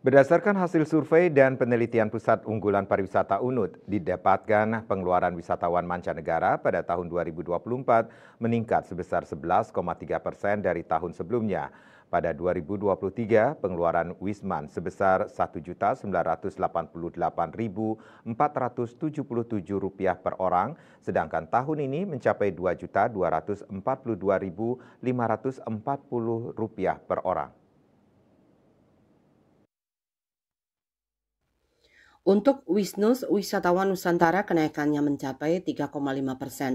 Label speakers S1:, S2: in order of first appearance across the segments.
S1: Berdasarkan hasil survei dan penelitian Pusat Unggulan Pariwisata UNUD, didapatkan pengeluaran wisatawan mancanegara pada tahun 2024 meningkat sebesar 11,3% dari tahun sebelumnya. Pada 2023, pengeluaran Wisman sebesar Rp1.988.477 per orang, sedangkan tahun ini mencapai Rp2.242.540 per orang.
S2: Untuk Wisnus, wisatawan Nusantara kenaikannya mencapai 3,5%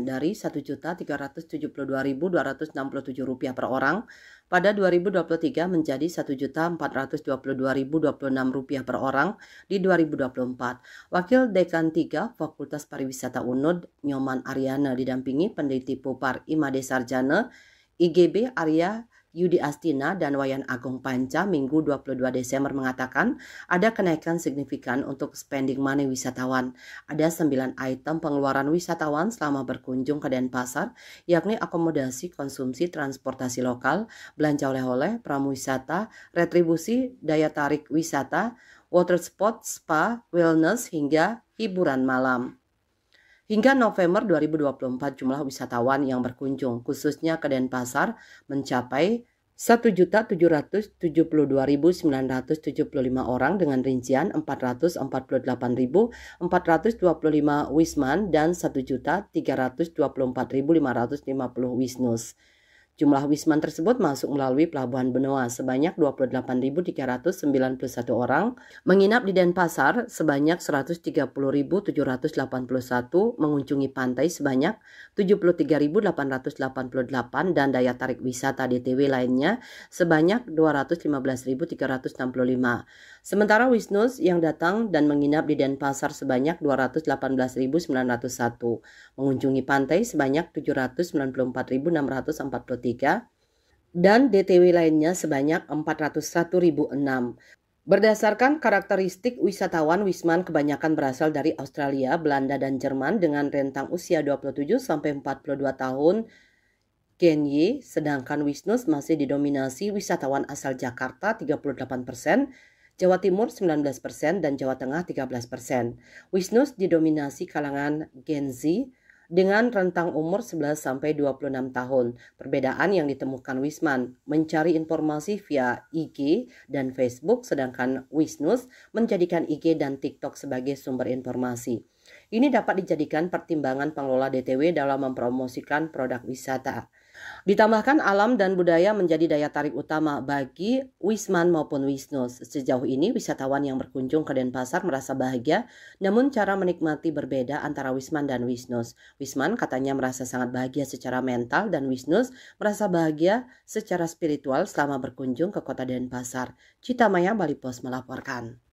S2: dari Rp1.372.267 per orang pada 2023 menjadi Rp1.422.026 per orang di 2024. Wakil Dekan 3 Fakultas Pariwisata UNUD, Nyoman Aryana didampingi peneliti Pupar Imade Sarjana, IGB Arya Yudi Astina dan Wayan Agung Panca Minggu 22 Desember mengatakan ada kenaikan signifikan untuk spending money wisatawan. Ada 9 item pengeluaran wisatawan selama berkunjung ke Denpasar, yakni akomodasi, konsumsi, transportasi lokal, belanja oleh-oleh, pramuwisata, retribusi, daya tarik wisata, water spot, spa, wellness, hingga hiburan malam. Hingga November 2024 jumlah wisatawan yang berkunjung khususnya ke Denpasar mencapai 1.772.975 orang dengan rincian 448.425 Wisman dan 1.324.550 Wisnus. Jumlah Wisman tersebut masuk melalui Pelabuhan Benoa sebanyak 28.391 orang, menginap di Denpasar sebanyak 130.781, mengunjungi pantai sebanyak 73.888 dan daya tarik wisata DTW lainnya sebanyak 215.365. Sementara Wisnus yang datang dan menginap di Denpasar sebanyak 218.901, mengunjungi pantai sebanyak 794.643 dan DTW lainnya sebanyak 401.006. Berdasarkan karakteristik wisatawan, Wisman kebanyakan berasal dari Australia, Belanda, dan Jerman dengan rentang usia 27 sampai 42 tahun Gen Y, sedangkan Wisnus masih didominasi wisatawan asal Jakarta 38%, Jawa Timur 19%, dan Jawa Tengah 13%. Wisnus didominasi kalangan Gen Z dengan rentang umur 11 sampai 26 tahun. Perbedaan yang ditemukan Wisman mencari informasi via IG dan Facebook, sedangkan Wisnus menjadikan IG dan TikTok sebagai sumber informasi. Ini dapat dijadikan pertimbangan pengelola DTW dalam mempromosikan produk wisata. Ditambahkan alam dan budaya menjadi daya tarik utama bagi Wisman maupun Wisnus. Sejauh ini wisatawan yang berkunjung ke Denpasar merasa bahagia, namun cara menikmati berbeda antara Wisman dan Wisnus. Wisman katanya merasa sangat bahagia secara mental dan Wisnus merasa bahagia secara spiritual selama berkunjung ke kota Denpasar. Cita Maya, Bali Pos melaporkan.